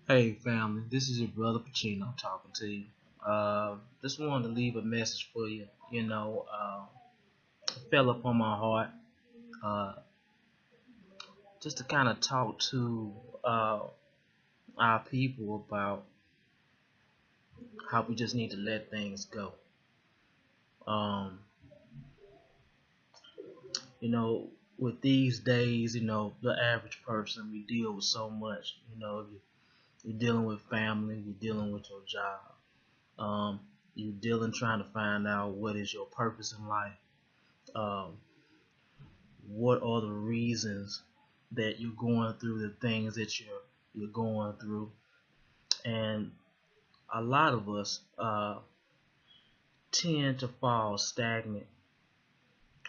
Hey family, this is your brother Pacino talking to you. Just wanted to leave a message for you. It fell upon my heart uh, just to kind of talk to uh, our people about how we just need to let things go. Um, you know, with these days, the average person, we deal with so much. You're dealing with family, you're dealing with your job. Um, you're dealing trying to find out what is your purpose in life. Um, what are the reasons that you're going through the things that you're going through, and a lot of us tend to fall stagnant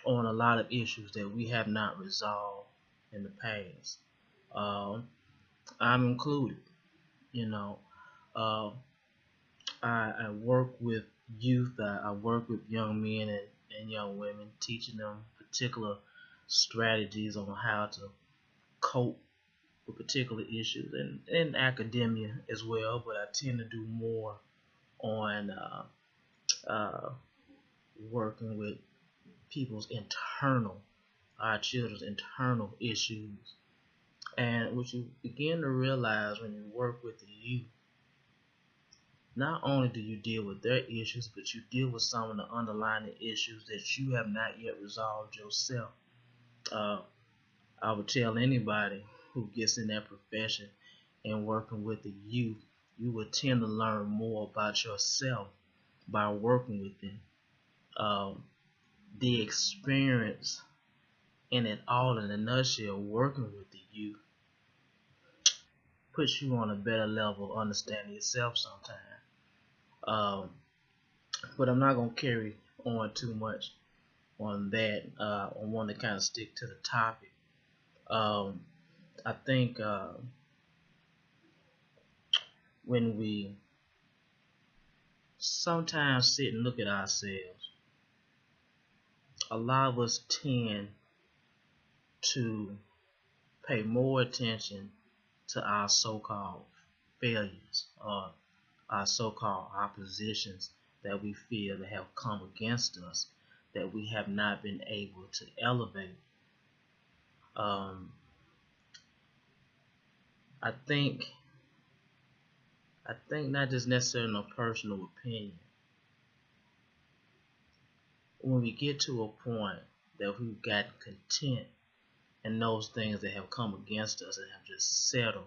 on a lot of issues that we have not resolved in the past. um, I'm included. you know uh, I work with youth. I work with young men and young women, teaching them particular strategies on how to cope with particular issues, and in academia as well, but I tend to do more on uh, working with people's our children's internal issues. And what you begin to realize when you work with the youth, not only do you deal with their issues, but you deal with some of the underlying issues that you have not yet resolved yourself. Uh, I would tell anybody who gets in that profession and working with the youth, you will tend to learn more about yourself by working with them. Um, the experience in it all, in a nutshell, working with the youth puts you on a better level of understanding yourself sometimes. Um, but I'm not going to carry on too much on that. I want to kind of stick to the topic. Um, I think when we sometimes sit and look at ourselves, a lot of us tend to pay more attention to our so-called failures, or our so-called oppositions that we feel that have come against us, that we have not been able to elevate. Um, I think I think not just necessarily a personal opinion. When we get to a point that we've gotten content in those things that have come against us and have just settled,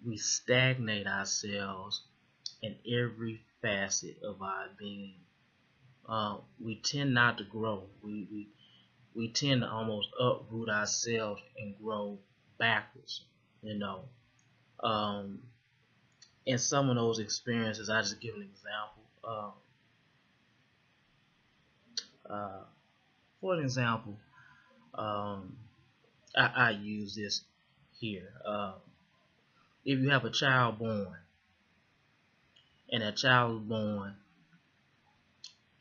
we stagnate ourselves in every facet of our being. We tend not to grow. We tend to almost uproot ourselves and grow backwards. You know, um, in some of those experiences, I just give an example. Uh, for an example, um, I use this here. If you have a child born, and that child is born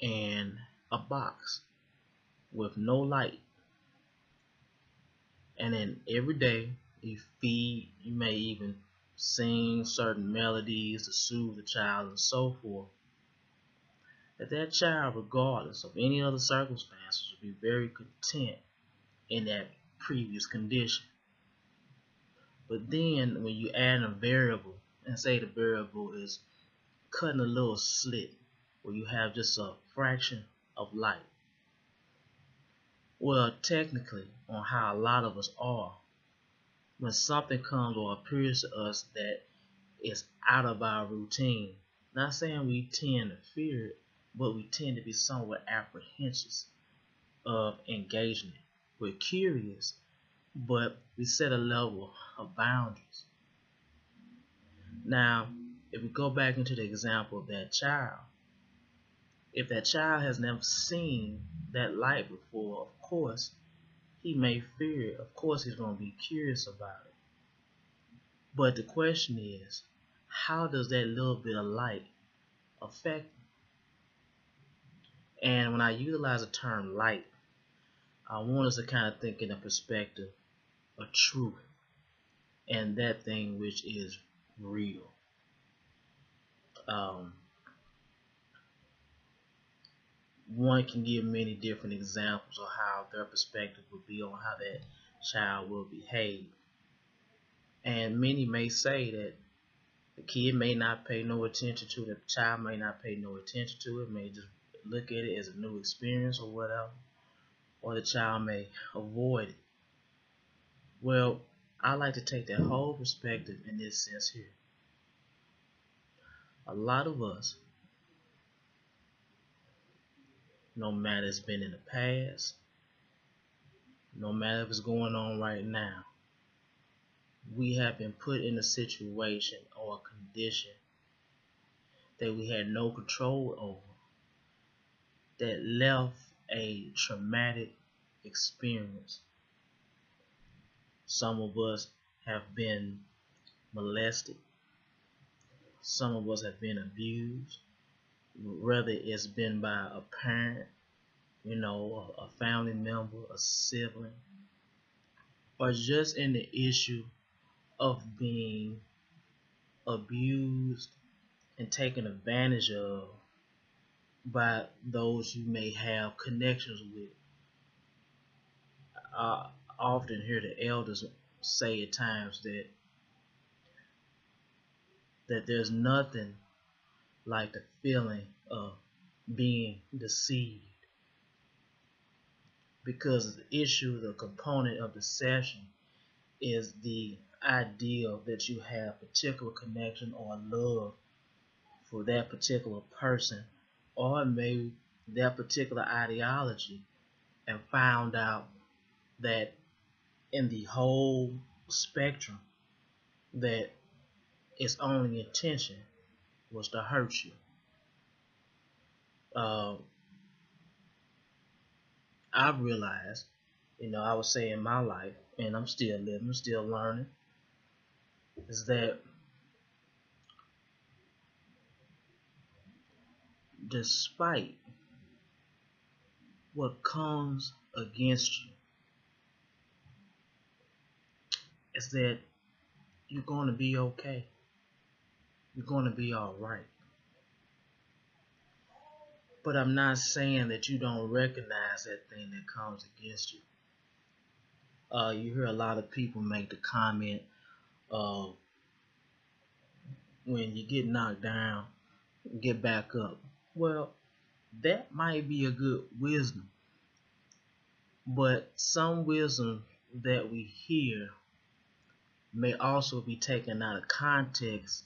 in a box with no light, and then every day you feed, you may even sing certain melodies to soothe the child and so forth, that child, regardless of any other circumstances, will be very content in that previous condition. But then when you add a variable, and say the variable is cutting a little slit where you have just a fraction of light, well, technically, on how a lot of us are, when something comes or appears to us that is out of our routine, not saying we tend to fear it, but we tend to be somewhat apprehensive of engagement. We're curious, but we set a level of boundaries. Now, if we go back into the example of that child, if that child has never seen that light before, of course, he may fear it. Of course, he's going to be curious about it. But the question is, how does that little bit of light affect him? And when I utilize the term light, I want us to kind of think in a perspective of truth, and that thing which is real. Um, One can give many different examples of how their perspective would be on how that child will behave. And many may say that the kid may not pay no attention to it, the child may not pay no attention to it, may just look at it as a new experience or whatever, or the child may avoid it. Well, I like to take that whole perspective in this sense here. A lot of us, no matter it's been in the past, no matter if it's going on right now, we have been put in a situation or a condition that we had no control over, that left a traumatic experience. Some of us have been molested. Some of us have been abused, whether it's been by a parent, a family member, a sibling, or just in the issue of being abused and taken advantage of by those you may have connections with. I often hear the elders say at times that there's nothing like the feeling of being deceived, because the issue, the component of deception is the idea that you have particular connection or love for that particular person, or maybe that particular ideology, and found out that in the whole spectrum that its only intention was to hurt you. I've realized, I would say in my life, and I'm still living, still learning, is that despite what comes against you, is that you're going to be okay. You're going to be all right. But I'm not saying that you don't recognize that thing that comes against you. You hear a lot of people make the comment, when you get knocked down, get back up. Well, that might be a good wisdom, but some wisdom that we hear may also be taken out of context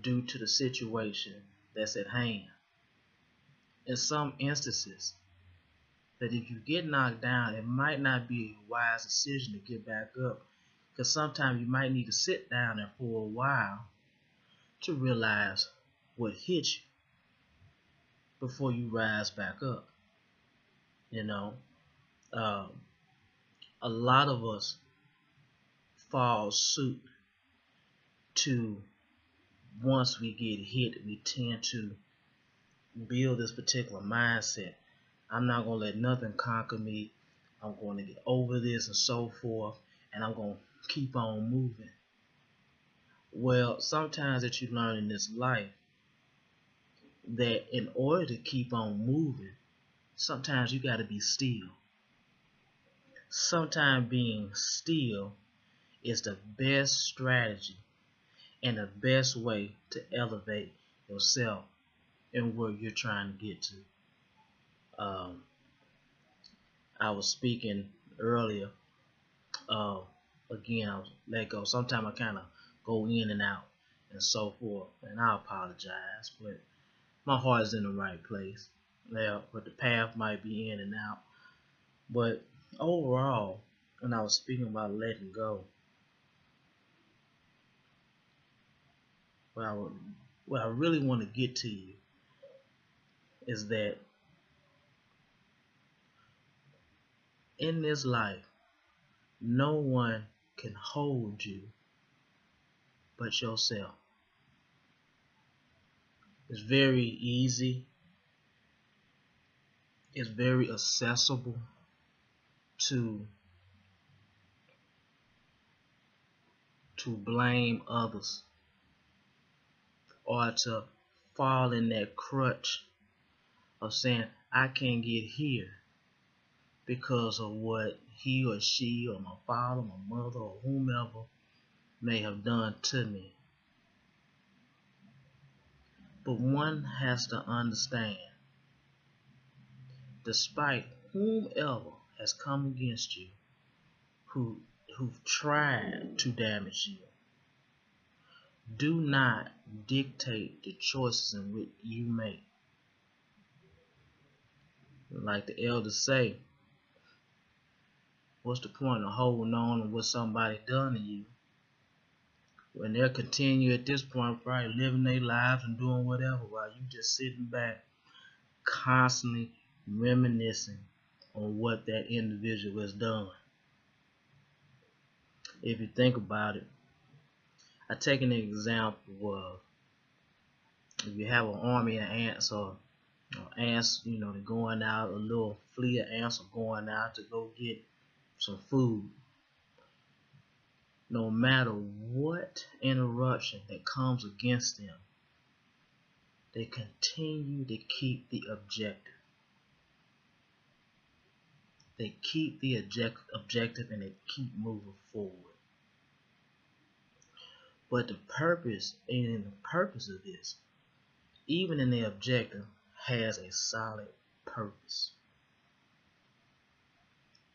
due to the situation that's at hand. In some instances, that if you get knocked down, it might not be a wise decision to get back up, because sometimes you might need to sit down there for a while to realize what hit you before you rise back up. A lot of us fall suit to, once we get hit, we tend to build this particular mindset. I'm not going to let nothing conquer me. I'm going to get over this and so forth, and I'm going to keep on moving. Well, sometimes that you learn in this life that in order to keep on moving, sometimes you got to be still. Sometimes being still is the best strategy and the best way to elevate yourself and where you're trying to get to. I was speaking earlier. Again, I was let go. Sometimes I kind of go in and out and so forth, and I apologize, but my heart is in the right place. Yeah, but the path might be in and out. But overall, when I was speaking about letting go, what I really want to get to you is that in this life, no one can hold you but yourself. It's very easy. It's very accessible to blame others or to fall in that crutch of saying, I can't get here because of what he or she or my father, my mother, or whomever may have done to me. But one has to understand, despite whomever has come against you, who've tried to damage you, do not dictate the choices in which you make. Like the elders say, what's the point of holding on to what somebody done to you when they'll continue at this point probably living their lives and doing whatever while you just sitting back constantly reminiscing on what that individual has done. If you think about it, I take an example of if you have an army of ants or ants, they're going out, a little fleet of ants are going out to go get some food. No matter what interruption that comes against them, they continue to keep the objective. They keep the objective and they keep moving forward. But the purpose of this, even in the objective, has a solid purpose.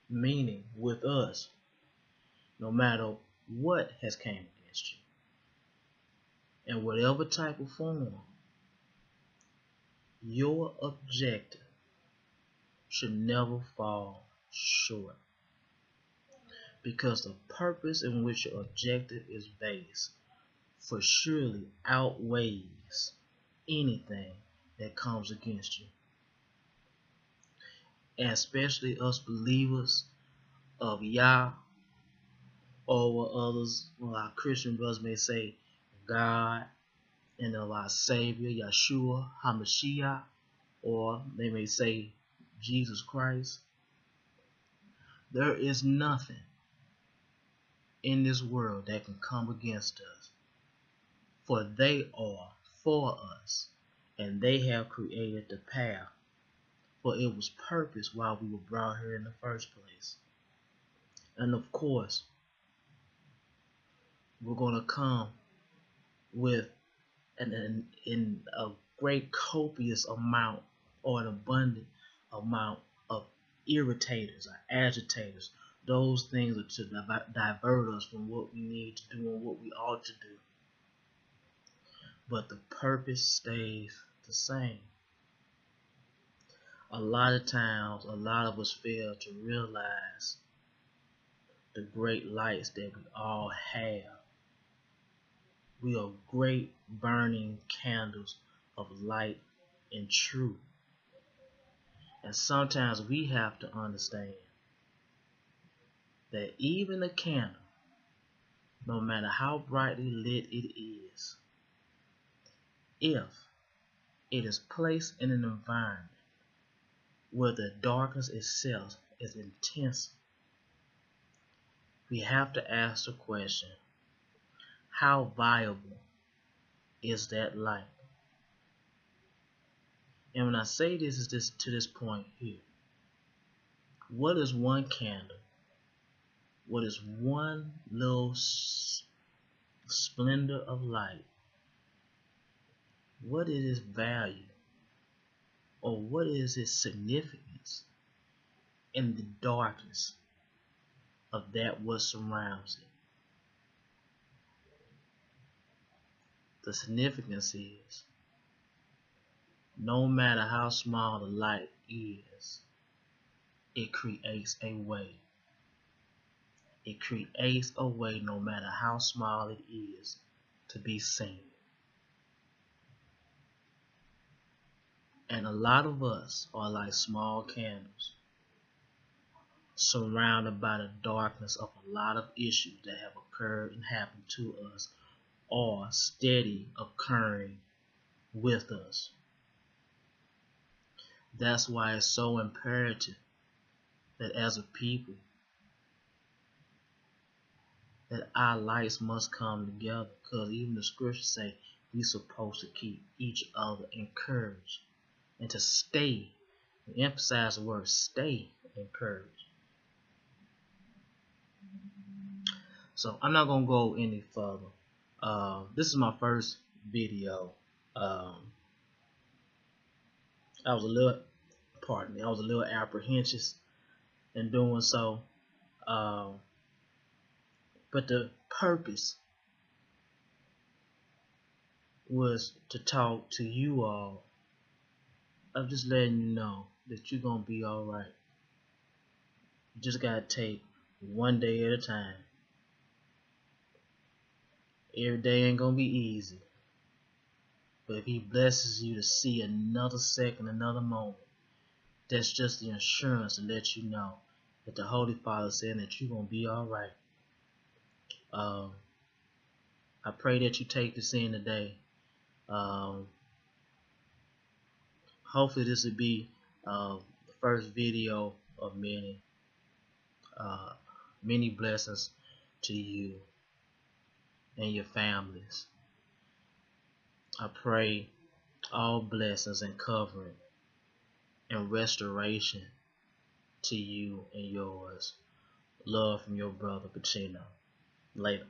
Meaning, with us, no matter what has came against you, in whatever type of form, your objective should never fall short. Because the purpose in which your objective is based for surely outweighs anything that comes against you. And especially us believers of Yah, or what others, our Christian brothers may say, God, and of our Savior, Yeshua Hamashiach, or they may say Jesus Christ. There is nothing in this world that can come against us, for they are for us, and they have created the path, for it was purpose why we were brought here in the first place. And of course, we're going to come with a great copious amount or an abundant amount of irritators or agitators. Those things are to divert us from what we need to do and what we ought to do. But the purpose stays the same. A lot of times, a lot of us fail to realize the great lights that we all have. We are great burning candles of light and truth. And sometimes we have to understand that even a candle, no matter how brightly lit it is, if it is placed in an environment where the darkness itself is intense, we have to ask the question, how viable is that light? And when I say this is to this point here, what is one candle? What is one little splendor of light? What is its value? Or what is its significance in the darkness of that what surrounds it? The significance is, no matter how small the light is, it creates a way. It creates a way, no matter how small it is, to be seen. And a lot of us are like small candles, surrounded by the darkness of a lot of issues that have occurred and happened to us, or steady occurring with us. That's why it's so imperative that as a people, that our lights must come together, because even the scriptures say, we're supposed to keep each other encouraged and to stay, emphasize the word stay encouraged. So I'm not going to go any further. This is my first video. I was a little, pardon me, I was a little apprehensive in doing so. But the purpose was to talk to you all. I'm just letting you know that you're going to be alright. You just got to take one day at a time. Every day ain't going to be easy. But if he blesses you to see another second, another moment, that's just the assurance to let you know that the Holy Father said that you're going to be alright. I pray that you take this in today. Hopefully this will be the first video of many. Many blessings to you and your families. I pray all blessings and covering and restoration to you and yours. Love from your brother Pacino. Later.